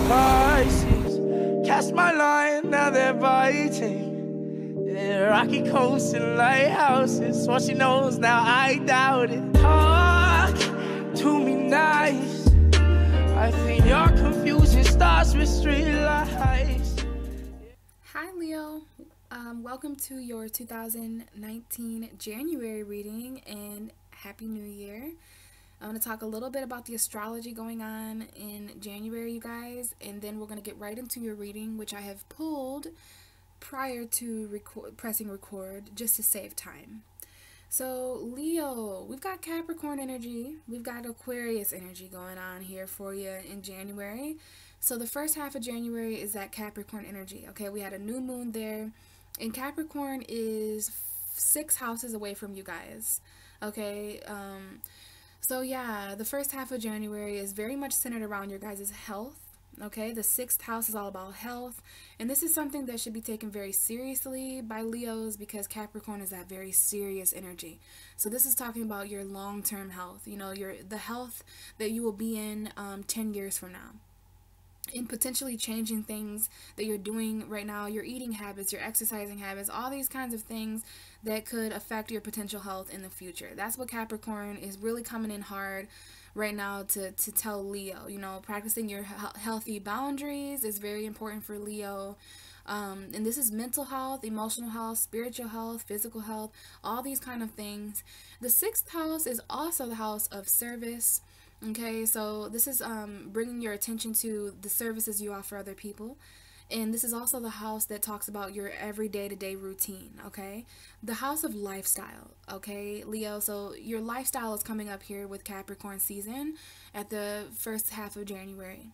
Pisces, cast my line, now they're biting. Yeah, rocky coasts and lighthouses, what she knows now, I doubt it. Talk to me nice, I think your confusion starts with street lights. Hi Leo, welcome to your 2019 January reading and Happy New Year. I'm going to talk a little bit about the astrology going on in January, you guys, and then we're going to get right into your reading, which I have pulled prior to pressing record just to save time. So Leo, we've got Capricorn energy, we've got Aquarius energy going on here for you in January. So the first half of January is that Capricorn energy. Okay, we had a new moon there, and Capricorn is 6 houses away from you guys. Okay, so yeah, the first half of January is very much centered around your guys' health. Okay, the 6th house is all about health, and this is something that should be taken very seriously by Leos because Capricorn is that very serious energy. So this is talking about your long-term health, you know, the health that you will be in 10 years from now. In potentially changing things that you're doing right now, your eating habits, your exercising habits, all these kinds of things that could affect your potential health in the future. That's what Capricorn is really coming in hard right now to tell Leo. You know, practicing your healthy boundaries is very important for Leo. And this is mental health, emotional health, spiritual health, physical health, all these kind of things. The 6th house is also the house of service. Okay, so this is bringing your attention to the services you offer other people. And this is also the house that talks about your everyday-to-day routine, okay? The house of lifestyle, okay, Leo? So your lifestyle is coming up here with Capricorn season at the first half of January.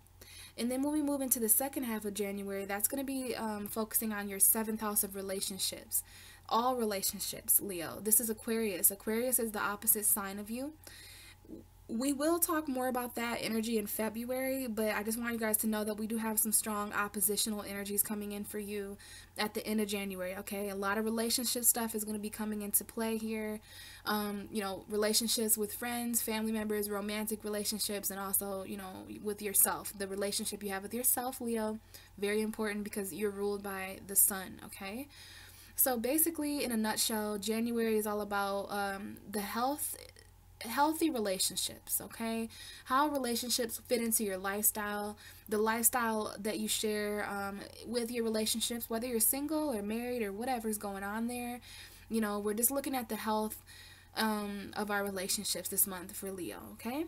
And then when we move into the second half of January, that's going to be focusing on your 7th house of relationships. All relationships, Leo. This is Aquarius. Aquarius is the opposite sign of you. We will talk more about that energy in February, but I just want you guys to know that we do have some strong oppositional energies coming in for you at the end of January, okay? A lot of relationship stuff is going to be coming into play here. You know, relationships with friends, family members, romantic relationships, and also, you know, with yourself. The relationship you have with yourself, Leo, very important because you're ruled by the sun, okay? So basically, in a nutshell, January is all about the healthy relationships, okay? How relationships fit into your lifestyle, the lifestyle that you share with your relationships, whether you're single or married or whatever's going on there. You know, we're just looking at the health of our relationships this month for Leo, okay?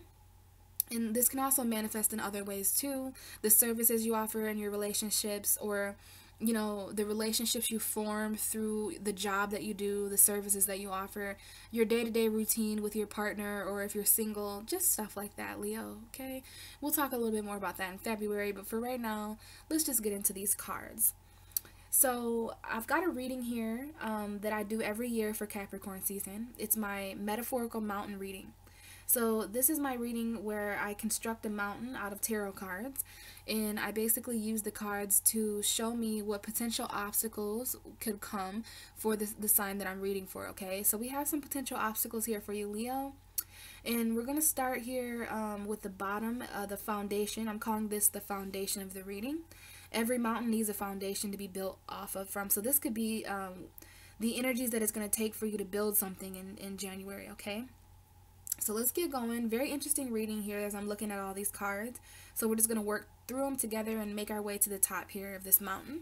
And this can also manifest in other ways too. The services you offer in your relationships, or you know, the relationships you form through the job that you do, the services that you offer, your day-to-day routine with your partner, or if you're single, just stuff like that, Leo, okay? We'll talk a little bit more about that in February, but for right now, let's just get into these cards. So I've got a reading here that I do every year for Capricorn season. It's my metaphorical mountain reading. So this is my reading where I construct a mountain out of tarot cards, and I basically use the cards to show me what potential obstacles could come for the sign that I'm reading for, okay? So we have some potential obstacles here for you, Leo. And we're going to start here with the bottom, the foundation. I'm calling this the foundation of the reading. Every mountain needs a foundation to be built off of from. So this could be the energies that it's going to take for you to build something in January, okay? So let's get going. Very interesting reading here as I'm looking at all these cards. So we're just going to work through them together and make our way to the top here of this mountain.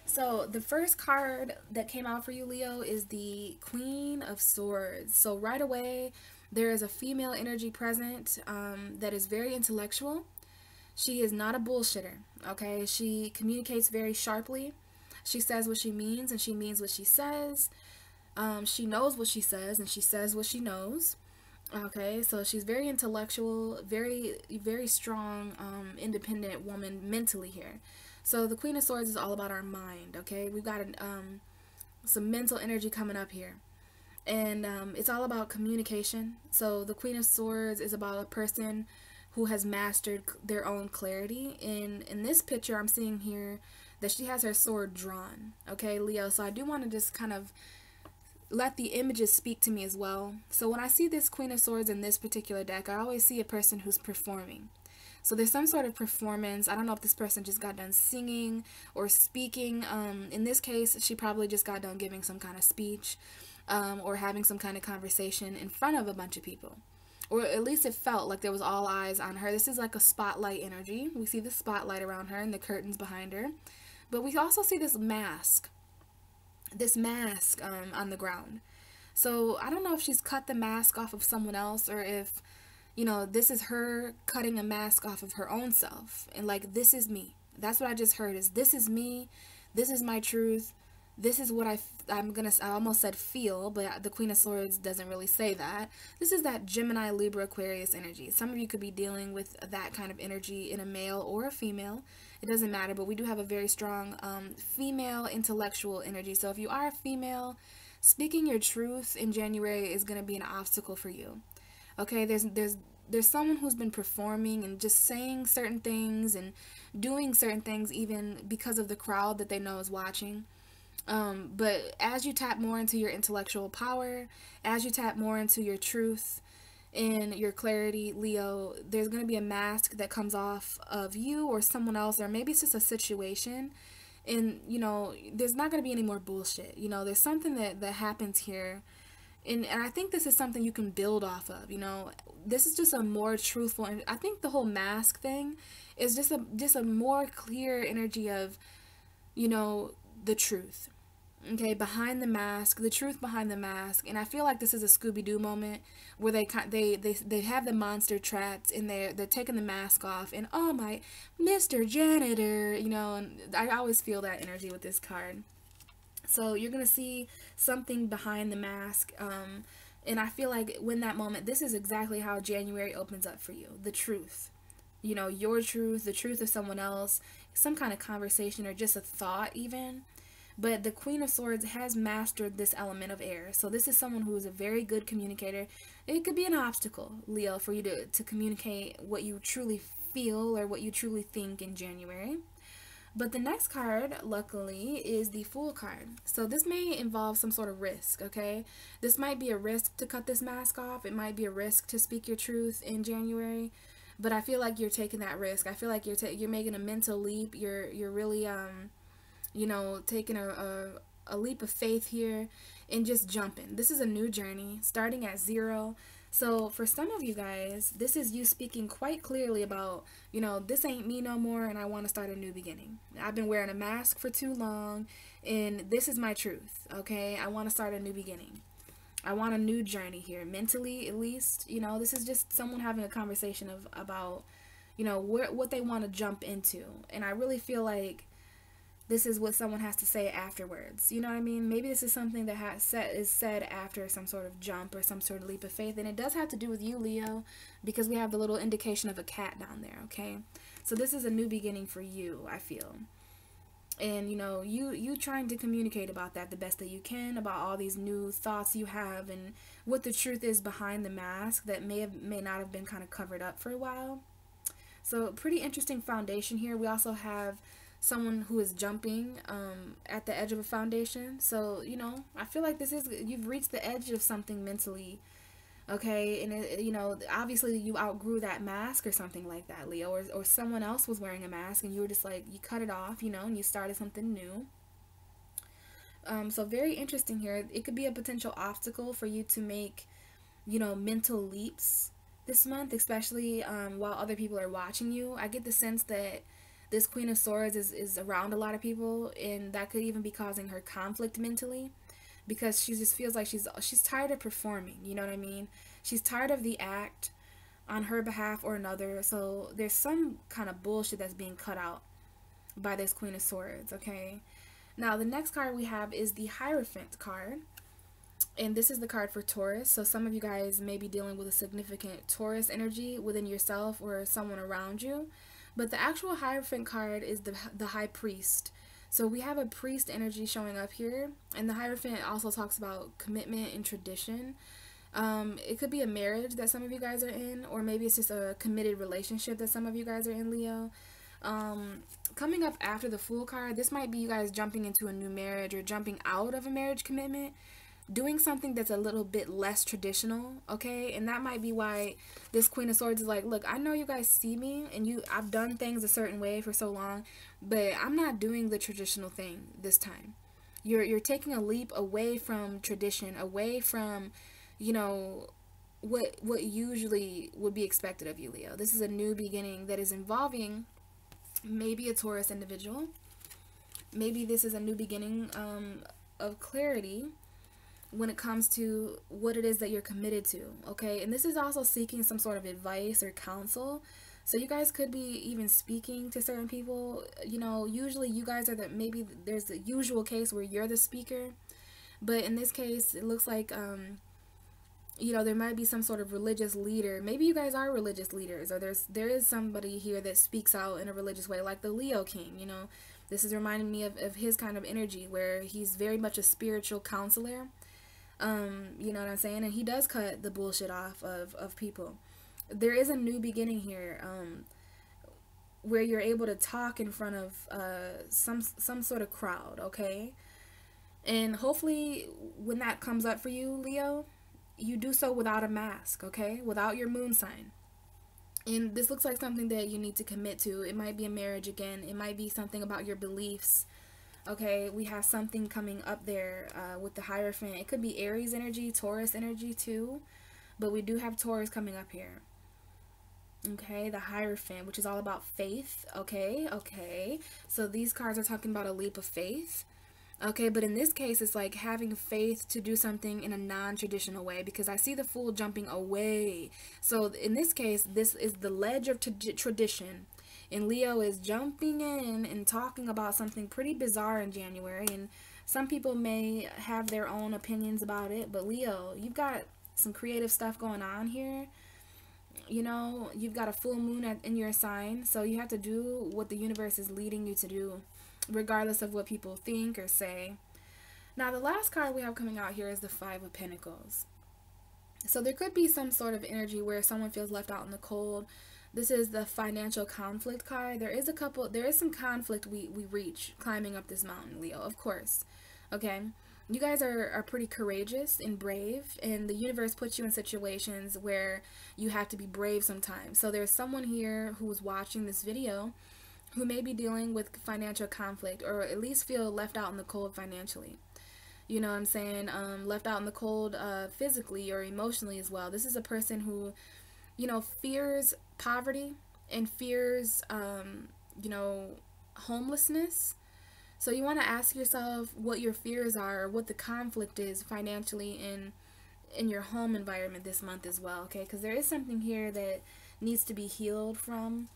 So the first card that came out for you, Leo, is the Queen of Swords. So right away, there is a female energy present that is very intellectual. She is not a bullshitter, okay? She communicates very sharply. She says what she means, and she means what she says. She knows what she says, and she says what she knows. Okay, so she's very intellectual, very strong, independent woman mentally here. So the Queen of Swords is all about our mind, okay? We've got some mental energy coming up here. And it's all about communication. So the Queen of Swords is about a person who has mastered their own clarity. And in this picture, I'm seeing here that she has her sword drawn, okay, Leo? So I do want to just kind of let the images speak to me as well. So when I see this Queen of Swords in this particular deck, I always see a person who's performing. So there's some sort of performance. I don't know if this person just got done singing or speaking. In this case, she probably just got done giving some kind of speech, or having some kind of conversation in front of a bunch of people. Or at least it felt like there was all eyes on her. This is like a spotlight energy. We see the spotlight around her and the curtains behind her. But we also see this mask on the ground. So I don't know if she's cut the mask off of someone else, or if, you know, this is her cutting a mask off of her own self. And like, this is me. That's what I just heard, is this is me. This is my truth. This is what I almost said feel, but the Queen of Swords doesn't really say that. This is that Gemini, Libra, Aquarius energy. Some of you could be dealing with that kind of energy in a male or a female. It doesn't matter, but we do have a very strong female intellectual energy. So if you are a female, speaking your truth in January is going to be an obstacle for you. Okay, there's someone who's been performing and just saying certain things and doing certain things even because of the crowd that they know is watching. But as you tap more into your intellectual power, as you tap more into your truth and your clarity, Leo, there's going to be a mask that comes off of you or someone else, or maybe it's just a situation. And, you know, there's not going to be any more bullshit. You know, there's something that happens here. And I think this is something you can build off of, you know. This is just a more truthful, and I think the whole mask thing is just a more clear energy of, you know, the truth. Okay, behind the mask, the truth behind the mask. And I feel like this is a Scooby-Doo moment where they have the monster trapped and they're taking the mask off, and oh my, Mr. Janitor, you know, and I always feel that energy with this card. So you're going to see something behind the mask, and I feel like when that moment, this is exactly how January opens up for you. The truth. You know, your truth, the truth of someone else, some kind of conversation or just a thought even. But the Queen of Swords has mastered this element of air. So this is someone who is a very good communicator. It could be an obstacle, Leo, for you to communicate what you truly feel or what you truly think in January. But the next card, luckily, is the Fool card. So this may involve some sort of risk, okay? This might be a risk to cut this mask off. It might be a risk to speak your truth in January. But I feel like you're taking that risk. I feel like you're making a mental leap. You're really you know, taking a leap of faith here and just jumping. This is a new journey starting at 0. So for some of you guys, this is you speaking quite clearly about, you know, this ain't me no more and I want to start a new beginning. I've been wearing a mask for too long and this is my truth, okay? I want to start a new beginning. I want a new journey here, mentally at least. You know, this is just someone having a conversation about, you know, what they want to jump into. And I really feel like this is what someone has to say afterwards. You know what I mean? Maybe this is something that is said after some sort of jump or some sort of leap of faith. And it does have to do with you, Leo, because we have the little indication of a cat down there, okay? So this is a new beginning for you, I feel. And, you know, you trying to communicate about that the best that you can, about all these new thoughts you have and what the truth is behind the mask that may not have been kind of covered up for a while. So pretty interesting foundation here. We also have someone who is jumping at the edge of a foundation. So, you know, I feel like you've reached the edge of something mentally, okay? And, you know, obviously you outgrew that mask or something like that, Leo, or someone else was wearing a mask and you were just like, you cut it off, you know, and you started something new. So very interesting here. It could be a potential obstacle for you to make, you know, mental leaps this month, especially while other people are watching you. I get the sense that this Queen of Swords is around a lot of people, and that could even be causing her conflict mentally, because she just feels like she's tired of performing, you know what I mean? She's tired of the act on her behalf or another. So there's some kind of bullshit that's being cut out by this Queen of Swords, okay? Now the next card we have is the Hierophant card, and this is the card for Taurus. So some of you guys may be dealing with a significant Taurus energy within yourself or someone around you. But the actual Hierophant card is the High Priest. So we have a priest energy showing up here. And the Hierophant also talks about commitment and tradition. It could be a marriage that some of you guys are in. Or maybe it's just a committed relationship that some of you guys are in, Leo. Coming up after the Fool card, this might be you guys jumping into a new marriage or jumping out of a marriage commitment. doing something that's a little bit less traditional, okay? And that might be why this Queen of Swords is like, look, I know you guys see me and I've done things a certain way for so long, but I'm not doing the traditional thing this time. You're taking a leap away from tradition, away from, you know, what usually would be expected of you, Leo. This is a new beginning that is involving maybe a Taurus individual. Maybe this is a new beginning of clarity when it comes to what it is that you're committed to, okay? And this is also seeking some sort of advice or counsel. So you guys could be even speaking to certain people. You know, usually you guys are maybe there's the usual case where you're the speaker. But in this case, it looks like, you know, there might be some sort of religious leader. Maybe you guys are religious leaders, or there is somebody here that speaks out in a religious way, like the Leo King, you know. This is reminding me of his kind of energy, where he's very much a spiritual counselor. You know what I'm saying? And he does cut the bullshit off of people. There is a new beginning here, where you're able to talk in front of some sort of crowd, okay? And hopefully when that comes up for you, Leo, you do so without a mask, okay? Without your moon sign. And this looks like something that you need to commit to. It might be a marriage again. It might be something about your beliefs. Okay, we have something coming up there with the Hierophant. It could be Aries energy, Taurus energy too. But we do have Taurus coming up here. Okay, the Hierophant, which is all about faith. Okay. So these cards are talking about a leap of faith. Okay, but in this case, it's like having faith to do something in a non-traditional way, because I see the Fool jumping away. So in this case, this is the ledge of tradition. And Leo is jumping in and talking about something pretty bizarre in January. And some people may have their own opinions about it. But Leo, you've got some creative stuff going on here. You know, you've got a full moon in your sign. So you have to do what the universe is leading you to do, regardless of what people think or say. Now, the last card we have coming out here is the Five of Pentacles. So there could be some sort of energy where someone feels left out in the cold. This is the financial conflict card. There is some conflict we reach climbing up this mountain, Leo, of course. Okay? You guys are pretty courageous and brave, and the universe puts you in situations where you have to be brave sometimes. So there's someone here who is watching this video who may be dealing with financial conflict, or at least feel left out in the cold financially. You know what I'm saying? Left out in the cold physically or emotionally as well. This is a person who, you know, fears poverty and fears, you know, homelessness. So you want to ask yourself what your fears are, or what the conflict is financially in your home environment this month as well, okay? Because there is something here that needs to be healed from.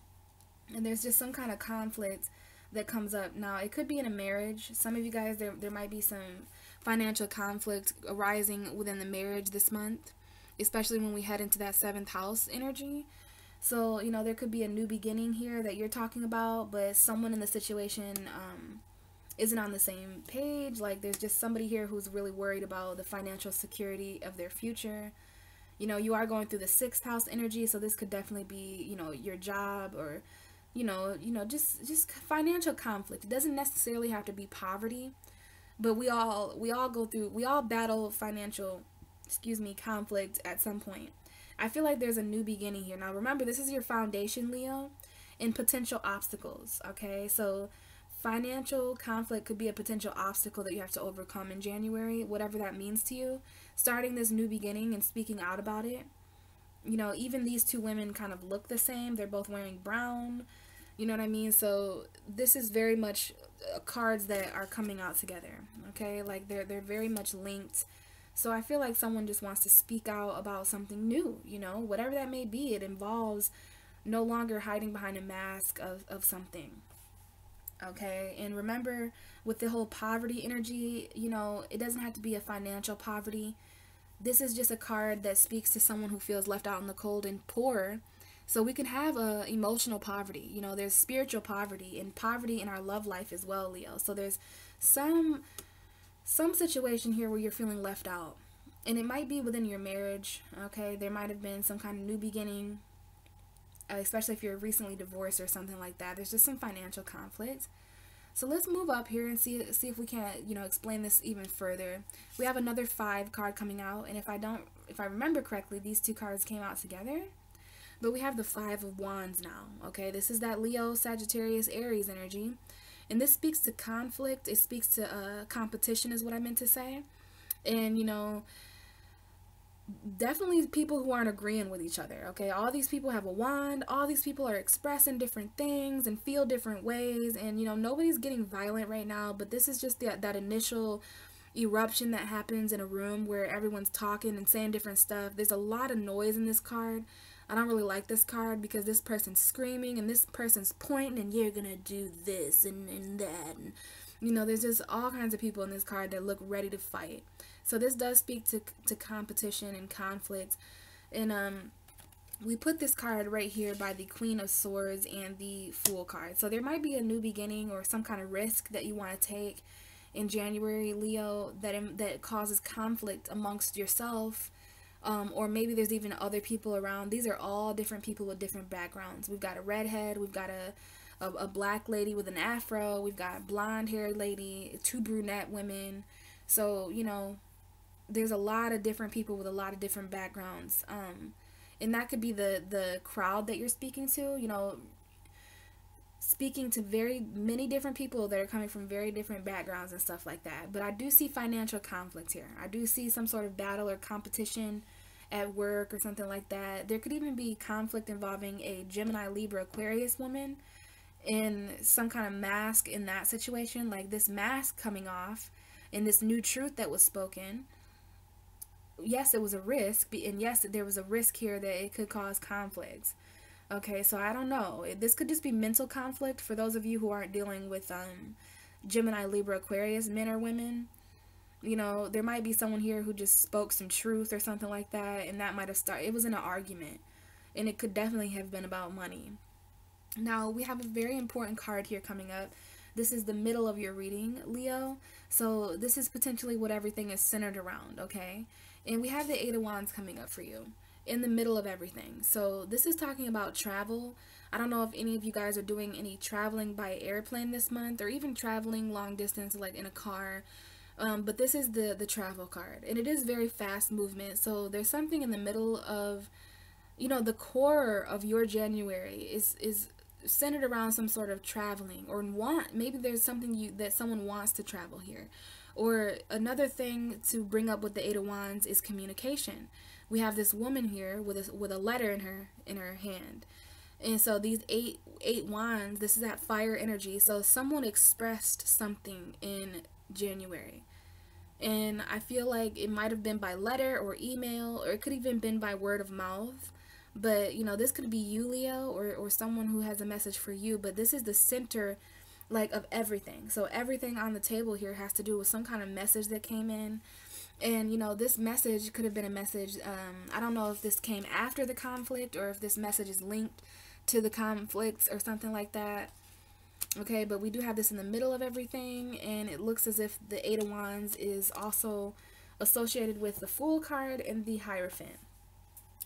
And there's just some kind of conflict that comes up. Now, it could be in a marriage. Some of you guys, there might be some financial conflict arising within the marriage this month, especially when we head into that 7th house energy. So, you know, there could be a new beginning here that you're talking about, but someone in the situation isn't on the same page. Like, there's just somebody here who's really worried about the financial security of their future. You know, you are going through the 6th house energy, so this could definitely be, you know, your job, or you know, just financial conflict. It doesn't necessarily have to be poverty, but we all battle financial, conflict at some point. I feel like there's a new beginning here. Now, remember, this is your foundation, Leo, in potential obstacles, okay? So financial conflict could be a potential obstacle that you have to overcome in January, whatever that means to you. Starting this new beginning and speaking out about it. You know, even these two women kind of look the same. They're both wearing brown. You know what I mean? So this is very much cards that are coming out together, okay? Like they're very much linked. So I feel like someone just wants to speak out about something new, you know, whatever that may be. It involves no longer hiding behind a mask of something, okay? And remember, with the whole poverty energy, you know, it doesn't have to be a financial poverty. This is just a card that speaks to someone who feels left out in the cold and poor. So we can have emotional poverty. You know, there's spiritual poverty and poverty in our love life as well, Leo. So there's some situation here where you're feeling left out. And it might be within your marriage, okay? There might have been some kind of new beginning, especially if you're recently divorced or something like that. There's just some financial conflict. So let's move up here and see if we can't, you know, explain this even further. We have another 5 card coming out, and if I remember correctly, these 2 cards came out together. But we have the 5 of Wands now, okay? This is that Leo, Sagittarius, Aries energy. And this speaks to conflict. It speaks to competition is what I meant to say. And, you know, definitely people who aren't agreeing with each other, okay? All these people have a wand. All these people are expressing different things and feel different ways. And, you know, nobody's getting violent right now, but this is just that initial eruption that happens in a room where everyone's talking and saying different stuff. There's a lot of noise in this card. I don't really like this card because this person's screaming and this person's pointing and you're gonna do this and that. And, you know, there's just all kinds of people in this card that look ready to fight. So this does speak to competition and conflict. And we put this card right here by the Queen of Swords and the Fool card. So there might be a new beginning or some kind of risk that you want to take in January, Leo, that causes conflict amongst yourself. Or maybe there's even other people around. These are all different people with different backgrounds. We've got a redhead, we've got a black lady with an afro, we've got a blonde haired lady, 2 brunette women. So, you know, there's a lot of different people with a lot of different backgrounds. And that could be the crowd that you're speaking to, you know, speaking to very many different people that are coming from very different backgrounds and stuff like that. But I do see financial conflict here. I do see some sort of battle or competition at work or something like that. There could even be conflict involving a Gemini, Libra, Aquarius woman in some kind of mask in that situation. Like this mask coming off and this new truth that was spoken. Yes, it was a risk, and yes, there was a risk here that it could cause conflicts. Okay, so I don't know. This could just be mental conflict for those of you who aren't dealing with Gemini, Libra, Aquarius, men or women. You know, there might be someone here who just spoke some truth or something like that, and that might have started. It was in an argument, and it could definitely have been about money. Now, we have a very important card here coming up. This is the middle of your reading, Leo. So this is potentially what everything is centered around, okay? And we have the 8 of Wands coming up for you in the middle of everything. So this is talking about travel. I don't know if any of you guys are doing any traveling by airplane this month or even traveling long distance like in a car. But this is the travel card, and it is very fast movement. So there's something in the middle of, you know, the core of your January is centered around some sort of traveling or maybe there's something that someone wants to travel here. Or another thing to bring up with the 8 of Wands is communication. We have this woman here with a letter in her hand. And so these eight wands, this is that fire energy. So someone expressed something in January. And I feel like it might have been by letter or email, or it could even been by word of mouth. But, you know, this could be you, Leo, or someone who has a message for you. But this is the center, like, of everything. So everything on the table here has to do with some kind of message that came in. And, you know, this message could have been a message, I don't know if this came after the conflict or if this message is linked to the conflicts or something like that. Okay, but we do have this in the middle of everything, and it looks as if the 8 of Wands is also associated with the Fool card and the Hierophant.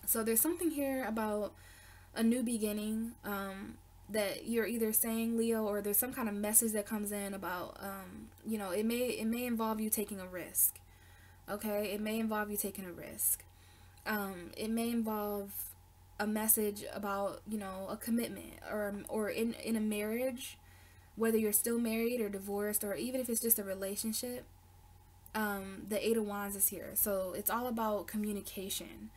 So there's something here about a new beginning that you're either saying, Leo, or there's some kind of message that comes in about, you know, it may involve you taking a risk. Okay, it may involve you taking a risk. It may involve a message about, you know, a commitment or in a marriage, whether you're still married or divorced, or even if it's just a relationship. The 8 of Wands is here. So it's all about communication.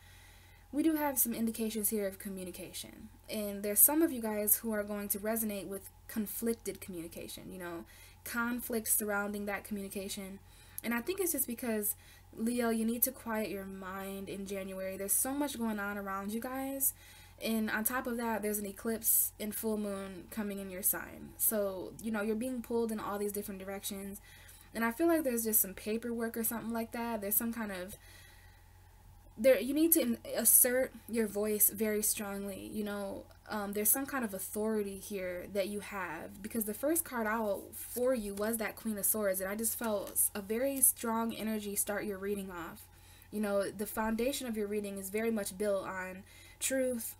We do have some indications here of communication. And there's some of you guys who are going to resonate with conflicted communication, you know, conflict surrounding that communication. And I think it's just because, Leo, you need to quiet your mind in January. There's so much going on around you guys. And on top of that, there's an eclipse and full moon coming in your sign. So, you know, you're being pulled in all these different directions. And I feel like there's just some paperwork or something like that. There's some kind of... you need to assert your voice very strongly. You know, there's some kind of authority here that you have, because the first card out for you was that Queen of Swords, and I just felt a very strong energy start your reading off. You know, the foundation of your reading is very much built on truth,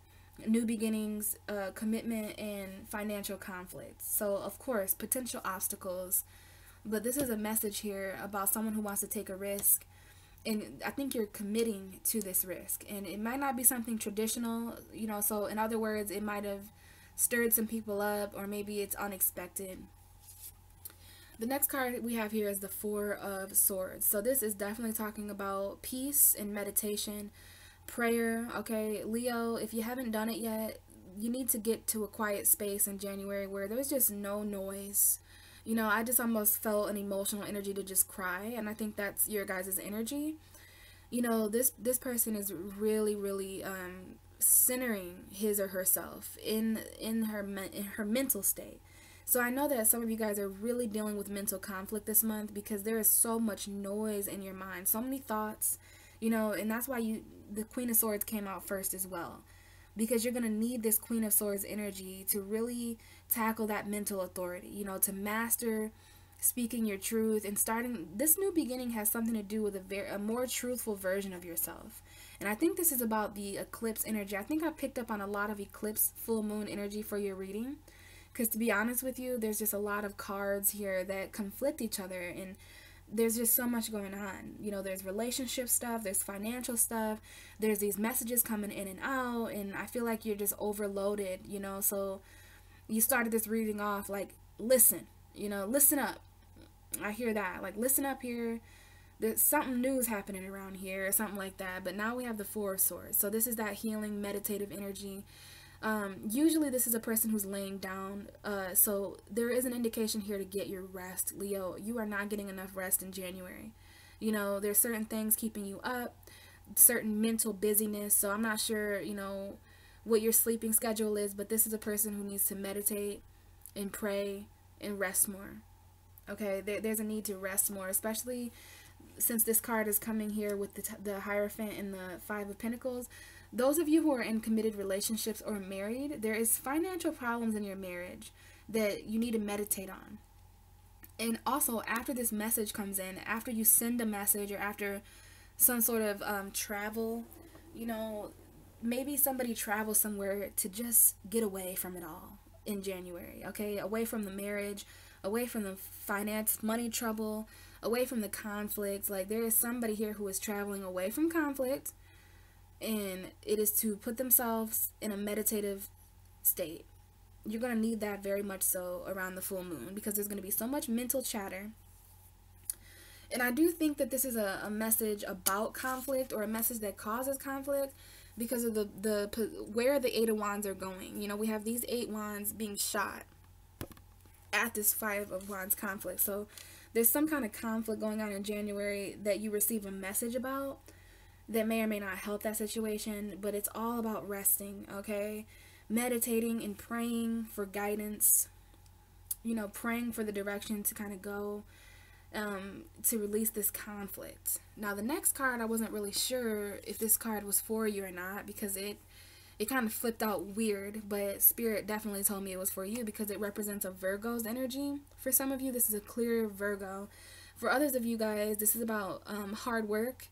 new beginnings, commitment, and financial conflicts. So, of course, potential obstacles. But this is a message here about someone who wants to take a risk. And I think you're committing to this risk. And it might not be something traditional, you know, so in other words, it might have stirred some people up, or maybe it's unexpected. The next card we have here is the Four of Swords. So this is definitely talking about peace and meditation, prayer. Okay, Leo, if you haven't done it yet, you need to get to a quiet space in January where there's just no noise. You know, I just almost felt an emotional energy to just cry, and I think that's your guys' energy. You know, this person is really centering his or herself in her mental state. So I know that some of you guys are really dealing with mental conflict this month because there is so much noise in your mind, so many thoughts, you know, and that's why the Queen of Swords came out first as well, because you're going to need this Queen of Swords energy to really tackle that mental authority, you know, to master speaking your truth. And starting this new beginning has something to do with a more truthful version of yourself. And I think this is about the eclipse energy. I think I picked up on a lot of eclipse full moon energy for your reading, because to be honest with you, there's just a lot of cards here that conflict each other, and there's just so much going on. You know, there's relationship stuff, there's financial stuff, there's these messages coming in and out, and I feel like you're just overloaded, you know. So you started this reading off like, listen, you know, listen up. I hear that, like, listen up here. There's something new is happening around here or something like that. But now we have the Four of Swords. So this is that healing, meditative energy. Usually this is a person who's laying down, so there is an indication here to get your rest, Leo. You are not getting enough rest in January. You know, there's certain things keeping you up, certain mental busyness, so I'm not sure, you know, what your sleeping schedule is, but this is a person who needs to meditate and pray and rest more. Okay, there's a need to rest more, especially since this card is coming here with the Hierophant and the Five of Pentacles. Those of you who are in committed relationships or married, there is financial problems in your marriage that you need to meditate on. And also, after this message comes in, after you send a message or after some sort of travel, you know, maybe somebody travels somewhere to just get away from it all in January, okay? Away from the marriage, away from the finance, money trouble, away from the conflicts. Like, there is somebody here who is traveling away from conflict, and it is to put themselves in a meditative state. You're going to need that very much so around the full moon, because there's going to be so much mental chatter. And I do think that this is a message about conflict, or a message that causes conflict, because of where the Eight of Wands are going. You know, we have these 8 wands being shot at this 5 of Wands conflict. So there's some kind of conflict going on in January that you receive a message about that may or may not help that situation, but it's all about resting, okay? Meditating and praying for guidance, you know, praying for the direction to kind of go, to release this conflict. Now, the next card, I wasn't really sure if this card was for you or not, because it kind of flipped out weird, but Spirit definitely told me it was for you because it represents a Virgo's energy. For some of you, this is a clear Virgo. For others of you guys, this is about hard work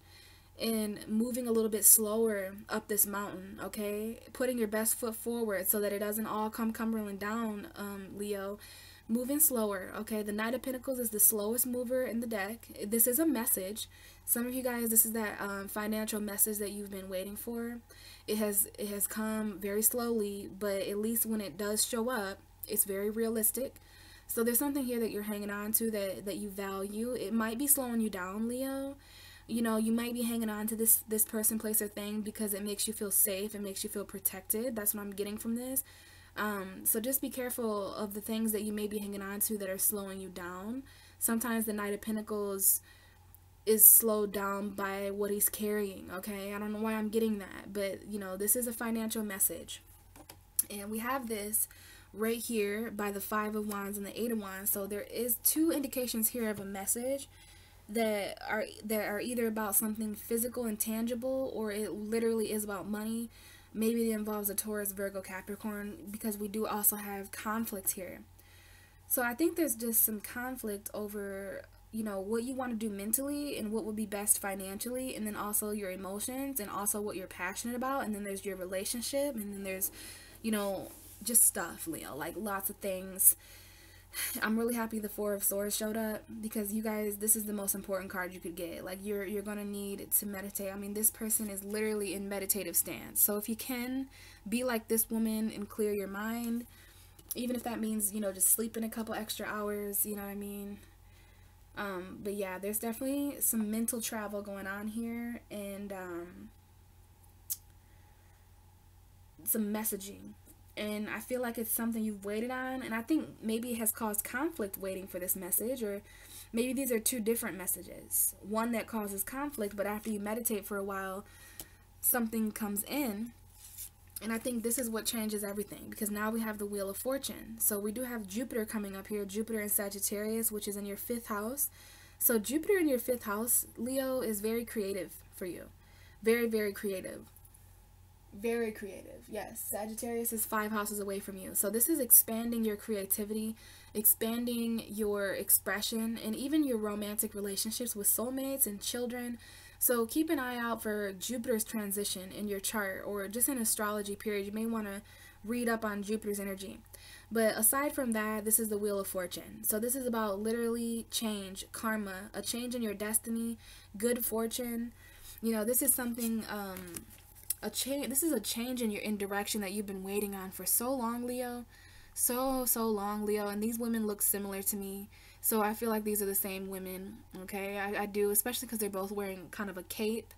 and moving a little bit slower up this mountain, okay? Putting your best foot forward so that it doesn't all come crumbling down, Leo. Moving slower, okay? The Knight of Pentacles is the slowest mover in the deck. This is a message. Some of you guys, this is that financial message that you've been waiting for. It has come very slowly, but at least when it does show up, it's very realistic. So there's something here that you're hanging on to that you value. It might be slowing you down, Leo. You know, you might be hanging on to this person, place, or thing because it makes you feel safe. It makes you feel protected. That's what I'm getting from this. So just be careful of the things that you may be hanging on to that are slowing you down. Sometimes the Knight of Pentacles is slowed down by what he's carrying, okay? I don't know why I'm getting that, but, you know, this is a financial message. And we have this right here by the Five of Wands and the Eight of Wands. So there is 2 indications here of a message that are either about something physical and tangible, or it literally is about money. Maybe it involves a Taurus, Virgo, Capricorn, because we do also have conflict here. So I think there's just some conflict over you know, what you want to do mentally and what would be best financially, and then also your emotions, and also what you're passionate about, and then there's your relationship, and then there's, you know, just stuff, Leo, like lots of things. I'm really happy the Four of Swords showed up, because you guys, this is the most important card you could get. Like, you're gonna need to meditate. I mean, this person is literally in meditative stance. So if you can be like this woman and clear your mind, even if that means, you know, just sleeping a couple extra hours, you know what I mean? But yeah, there's definitely some mental travel going on here, and some messaging. And I feel like it's something you've waited on, and I think maybe it has caused conflict waiting for this message, or maybe these are two different messages. One that causes conflict, but after you meditate for a while, something comes in. And I think this is what changes everything, because now we have the Wheel of Fortune. So we do have Jupiter coming up here, Jupiter in Sagittarius, which is in your 5th house. So Jupiter in your 5th house, Leo, is very creative for you. Very, very creative. Very creative. Yes, Sagittarius is 5 houses away from you. So this is expanding your creativity, expanding your expression, and even your romantic relationships with soulmates and children. So keep an eye out for Jupiter's transition in your chart, or just in astrology period. You may want to read up on Jupiter's energy. But aside from that, this is the Wheel of Fortune. So this is about literally change, karma, a change in your destiny, good fortune. You know, this is something, this is a change in direction that you've been waiting on for so long, Leo. So long, Leo. And these women look similar to me. So I feel like these are the same women, okay? I do, especially because they're both wearing kind of a cape.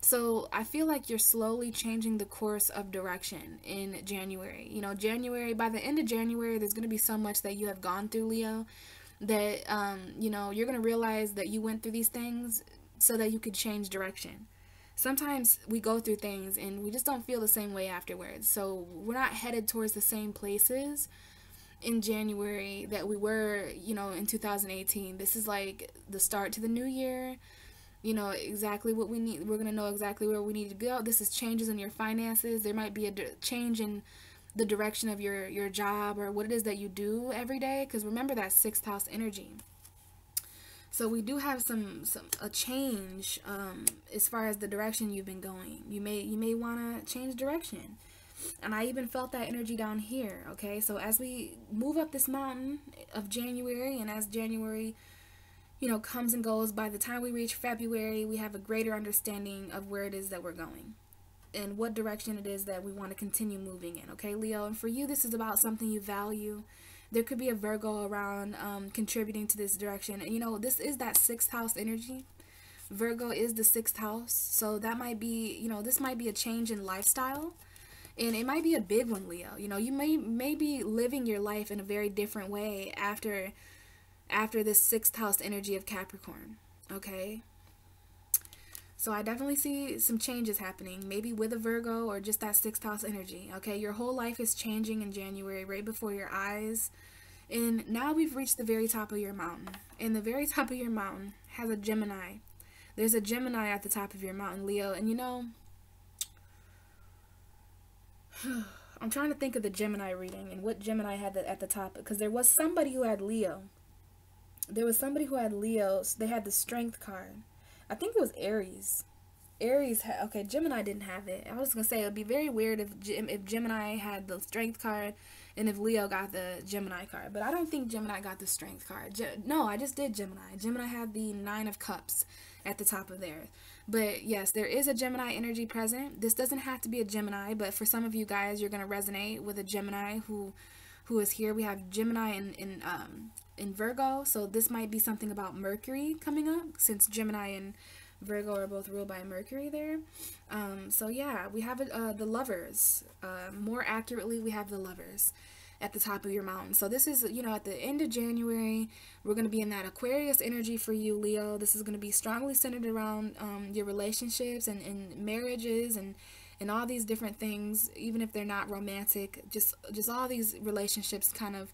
So I feel like you're slowly changing the course of direction in January. You know, January, by the end of January, there's going to be so much that you have gone through, Leo, that, you know, you're going to realize that you went through these things so that you could change direction. Sometimes we go through things and we just don't feel the same way afterwards. So we're not headed towards the same places in January that we were, you know, in 2018. This is like the start to the new year. You know exactly what we need. We're going to know exactly where we need to go. This is changes in your finances. There might be a change in the direction of your job, or what it is that you do every day, because remember that 6th house energy. So we do have a change as far as the direction you've been going. You may want to change direction. And I even felt that energy down here, okay? So as we move up this mountain of January, and as January, you know, comes and goes, by the time we reach February, we have a greater understanding of where it is that we're going and what direction it is that we want to continue moving in, okay, Leo? And for you, this is about something you value. There could be a Virgo around contributing to this direction. And, you know, this is that 6th house energy. Virgo is the 6th house. So that might be, you know, this might be a change in lifestyle. And it might be a big one, Leo. You know, you may be living your life in a very different way after this 6th house energy of Capricorn, okay? So I definitely see some changes happening, maybe with a Virgo or just that 6th house energy, okay? Your whole life is changing in January right before your eyes. And now we've reached the very top of your mountain. And the very top of your mountain has a Gemini. There's a Gemini at the top of your mountain, Leo. And you know, I'm trying to think of the Gemini reading and what Gemini had at the top, because there was somebody who had Leo. There was somebody who had Leo. So they had the Strength card. I think it was Aries. Okay, Gemini didn't have it. I was going to say it would be very weird if Gemini had the Strength card and if Leo got the Gemini card. But I don't think Gemini got the Strength card. No, I just did Gemini. Gemini had the 9 of Cups at the top of there. But yes, there is a Gemini energy present. This doesn't have to be a Gemini, but for some of you guys, you're going to resonate with a Gemini who is here. We have Gemini in Virgo, so this might be something about Mercury coming up, since Gemini and Virgo are both ruled by Mercury there. So yeah, we have the Lovers. More accurately, we have the Lovers at the top of your mountain. So this is, you know, at the end of January, we're going to be in that Aquarius energy for you, Leo. This is going to be strongly centered around your relationships and marriages and all these different things, even if they're not romantic, just all these relationships kind of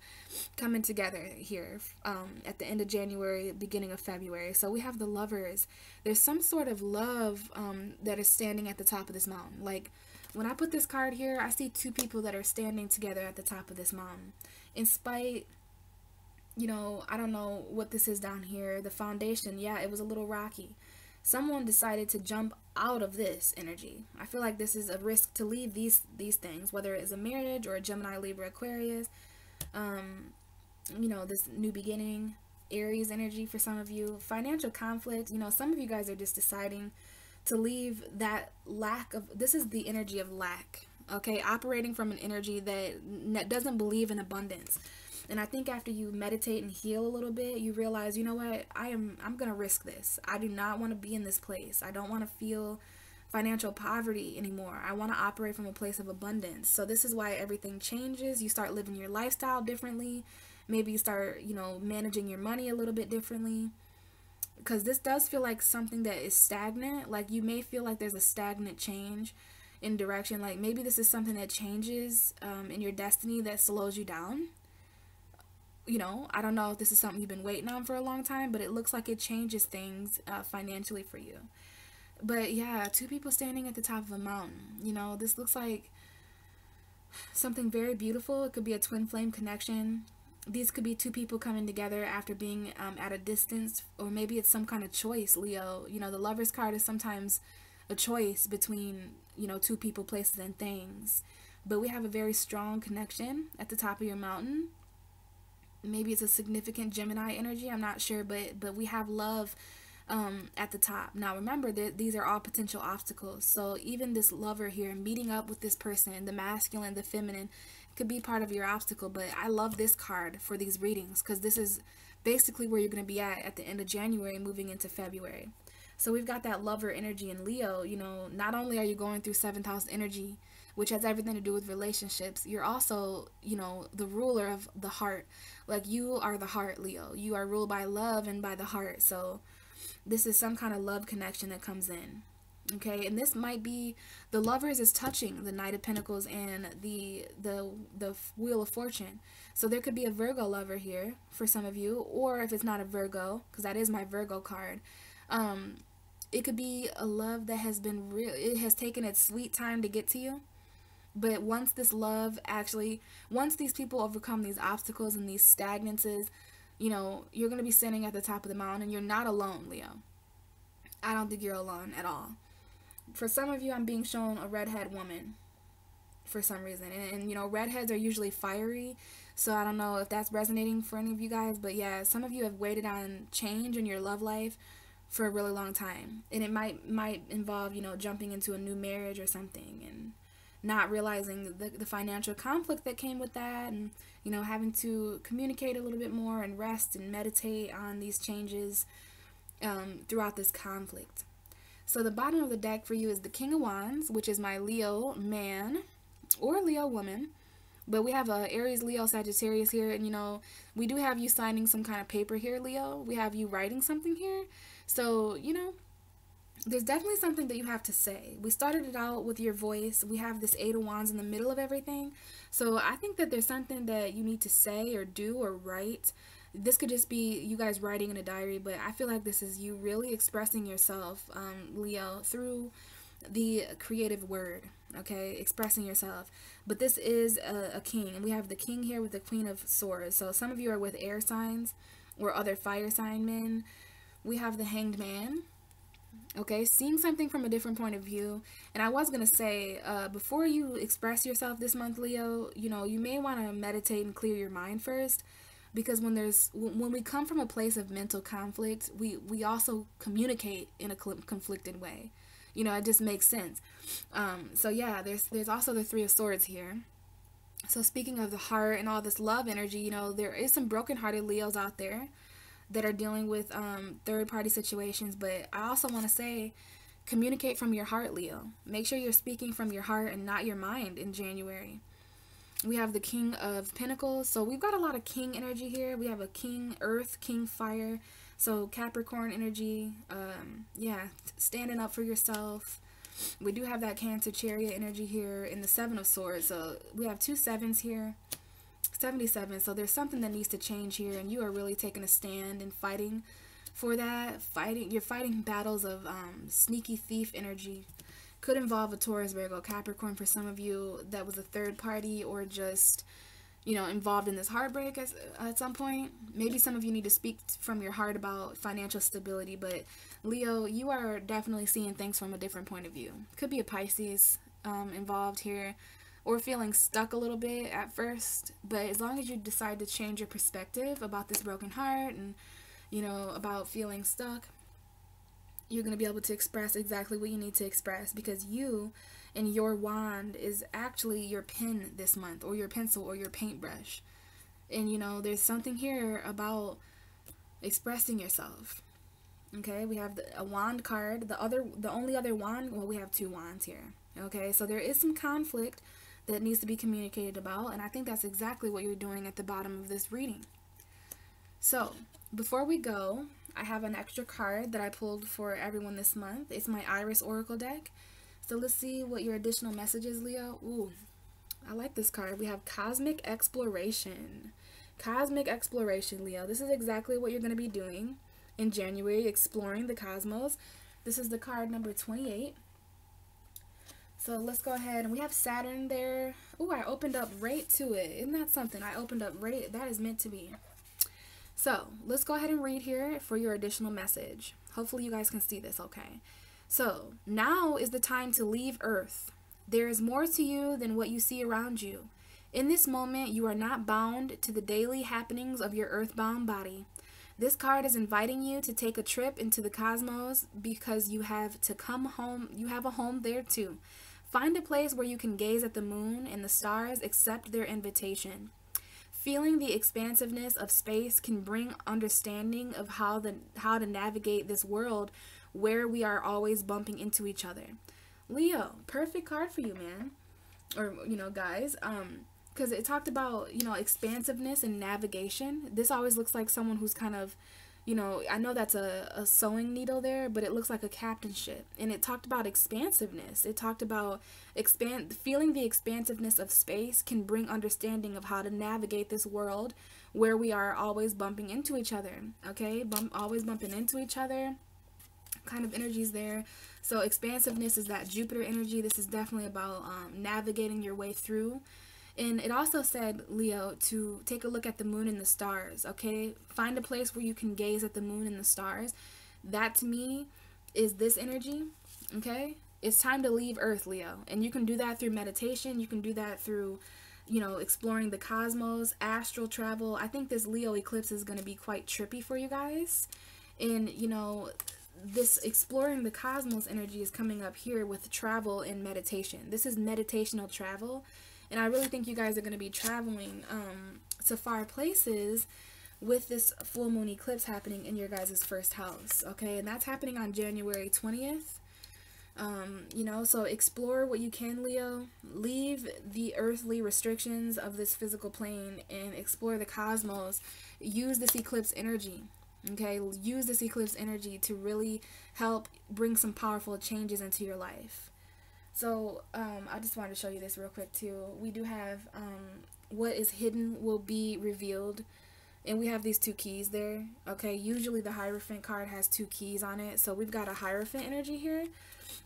coming together here at the end of January, beginning of February. So we have the Lovers. There's some sort of love that is standing at the top of this mountain. Like, when I put this card here, I see 2 people that are standing together at the top of this mountain. In spite, you know, I don't know what this is down here. The foundation, yeah, it was a little rocky. Someone decided to jump out of this energy. I feel like this is a risk to leave these things, whether it's a marriage or a Gemini, Libra, Aquarius. You know, this new beginning, Aries energy for some of you. Financial conflict, you know, some of you guys are just deciding to leave that lack of, this is the energy of lack, okay? Operating from an energy that doesn't believe in abundance. And I think after you meditate and heal a little bit, you realize, you know what, I'm going to risk this. I do not want to be in this place. I don't want to feel financial poverty anymore. I want to operate from a place of abundance. So this is why everything changes. You start living your lifestyle differently. Maybe you start, you know, managing your money a little bit differently. Because this does feel like something that is stagnant. Like you may feel like there's a stagnant change in direction. Like maybe this is something that changes in your destiny that slows you down. You know, I don't know if this is something you've been waiting on for a long time, but it looks like it changes things financially for you. But yeah, two people standing at the top of a mountain. You know, this looks like something very beautiful. It could be a twin flame connection. These could be two people coming together after being at a distance, or maybe it's some kind of choice, Leo. You know, the Lover's card is sometimes a choice between, you know, two people, places, and things. But we have a very strong connection at the top of your mountain. Maybe it's a significant Gemini energy, I'm not sure, but we have love at the top. Now remember that these are all potential obstacles. So even this lover here, meeting up with this person, the masculine, the feminine, could be part of your obstacle. But I love this card for these readings because this is basically where you're going to be at the end of January, moving into February. So we've got that lover energy in Leo. You know, not only are you going through 7th house energy, which has everything to do with relationships, you're also, you know, the ruler of the heart. Like you are the heart, Leo. You are ruled by love and by the heart. So this is some kind of love connection that comes in. Okay, and this might be, the Lovers is touching the Knight of Pentacles and the Wheel of Fortune. So there could be a Virgo lover here for some of you, or if it's not a Virgo, because that is my Virgo card, it could be a love that has been real. It has taken its sweet time to get to you. But once this love actually, once these people overcome these obstacles and these stagnances, you know, you're going to be standing at the top of the mountain, and you're not alone, Leo. I don't think you're alone at all. For some of you, I'm being shown a redhead woman for some reason. And you know, redheads are usually fiery, so I don't know if that's resonating for any of you guys. But yeah, some of you have waited on change in your love life for a really long time. And it might involve, you know, jumping into a new marriage or something and not realizing the financial conflict that came with that, and you know, having to communicate a little bit more and rest and meditate on these changes throughout this conflict. So the bottom of the deck for you is the King of Wands, which is my Leo man or Leo woman. But we have a Aries, Leo, Sagittarius here, and you know, we do have you signing some kind of paper here, Leo. We have you writing something here. So, you know, there's definitely something that you have to say. We started it out with your voice. We have this 8 of Wands in the middle of everything. So I think that there's something that you need to say or do or write. This could just be you guys writing in a diary, but I feel like this is you really expressing yourself, Leo, through the creative word, okay? Expressing yourself. But this is a king, and we have the king here with the Queen of Swords. So some of you are with air signs or other fire sign men. We have the Hanged Man. Okay, seeing something from a different point of view. And I was going to say, before you express yourself this month, Leo, you know, you may want to meditate and clear your mind first. Because when we come from a place of mental conflict, we also communicate in a conflicted way. You know, it just makes sense. So yeah, there's also the 3 of Swords here. So speaking of the heart and all this love energy, you know, there is some broken-hearted Leos out there that are dealing with third-party situations. But I also want to say, communicate from your heart, Leo. Make sure you're speaking from your heart and not your mind in January. We have the King of Pentacles. So we've got a lot of king energy here. We have a king earth, king fire. So Capricorn energy. Yeah, standing up for yourself. We do have that Cancer chariot energy here in the 7 of Swords. So we have 2 sevens here. 77. So there's something that needs to change here, and you are really taking a stand and fighting for that. You're fighting battles of sneaky thief energy. Could involve a Taurus, Virgo, Capricorn for some of you that was a third party, or just, involved in this heartbreak at some point. Maybe some of you need to speak from your heart about financial stability, but Leo, you are definitely seeing things from a different point of view. Could be a Pisces involved here, or feeling stuck a little bit at first, but as long as you decide to change your perspective about this broken heart and, about feeling stuck, you're going to be able to express exactly what you need to express, because you and your wand is actually your pen this month, or your pencil, or your paintbrush. And there's something here about expressing yourself. Okay, we have a wand card. The only other wand, well, we have two wands here. Okay, so there is some conflict that needs to be communicated about, and I think that's exactly what you're doing at the bottom of this reading. So before we go, I have an extra card that I pulled for everyone this month. It's my Iris Oracle deck. So let's see what your additional message is, Leo. Ooh, I like this card. We have Cosmic Exploration. Cosmic Exploration, Leo. This is exactly what you're going to be doing in January, exploring the cosmos. This is the card number 28. So let's go ahead, and we have Saturn there. Ooh, I opened up right to it. Isn't that something? I opened up right. That is meant to be. So let's go ahead and read here for your additional message. Hopefully you guys can see this okay. So now is the time to leave Earth. There is more to you than what you see around you. In this moment, you are not bound to the daily happenings of your earthbound body. This card is inviting you to take a trip into the cosmos, because you have to come home. You have a home there too. Find a place where you can gaze at the moon and the stars, accept their invitation. Feeling the expansiveness of space can bring understanding of how to navigate this world where we are always bumping into each other. Leo, perfect card for you, man. Or, guys, because it talked about, expansiveness and navigation. This always looks like someone who's kind of, I know that's a sewing needle there, but it looks like a captain ship. And it talked about expansiveness. It talked about feeling the expansiveness of space can bring understanding of how to navigate this world where we are always bumping into each other. Okay, always bumping into each other. Kind of energies there. So expansiveness is that Jupiter energy. This is definitely about navigating your way through. And it also said, Leo, to take a look at the moon and the stars, okay? Find a place where you can gaze at the moon and the stars. That, to me, is this energy, okay? It's time to leave Earth, Leo. And you can do that through meditation. You can do that through, exploring the cosmos, astral travel. I think this Leo eclipse is going to be quite trippy for you guys. And, this exploring the cosmos energy is coming up here with travel and meditation. This is meditational travel. And I really think you guys are going to be traveling to far places with this full moon eclipse happening in your guys' first house, okay? And that's happening on January 20th. So explore what you can, Leo. Leave the earthly restrictions of this physical plane and explore the cosmos. Use this eclipse energy, okay? Use this eclipse energy to really help bring some powerful changes into your life. So, I just wanted to show you this real quick too. We do have, what is hidden will be revealed. And we have these two keys there. Okay, usually the Hierophant card has two keys on it. So we've got a Hierophant energy here.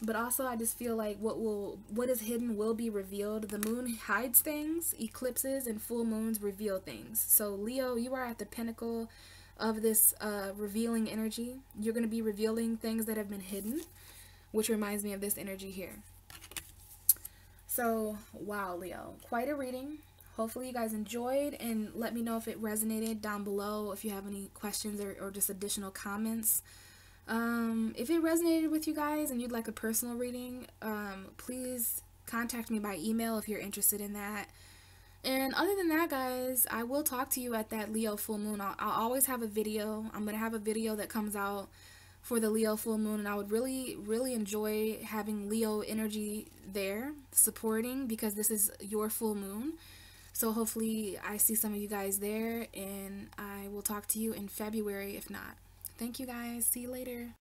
But also I just feel like what is hidden will be revealed. The moon hides things, eclipses and full moons reveal things. So Leo, you are at the pinnacle of this revealing energy. You're going to be revealing things that have been hidden, which reminds me of this energy here. So, wow, Leo, quite a reading. Hopefully you guys enjoyed, and let me know if it resonated down below, if you have any questions or just additional comments. If it resonated with you guys and you'd like a personal reading, please contact me by email if you're interested in that. And other than that, guys, I will talk to you at that Leo full moon. I'll always have a video. I'm going to have a video that comes out for the Leo full moon, and I would really, really enjoy having Leo energy there supporting, because this is your full moon. So hopefully I see some of you guys there, and I will talk to you in February if not. Thank you guys. See you later.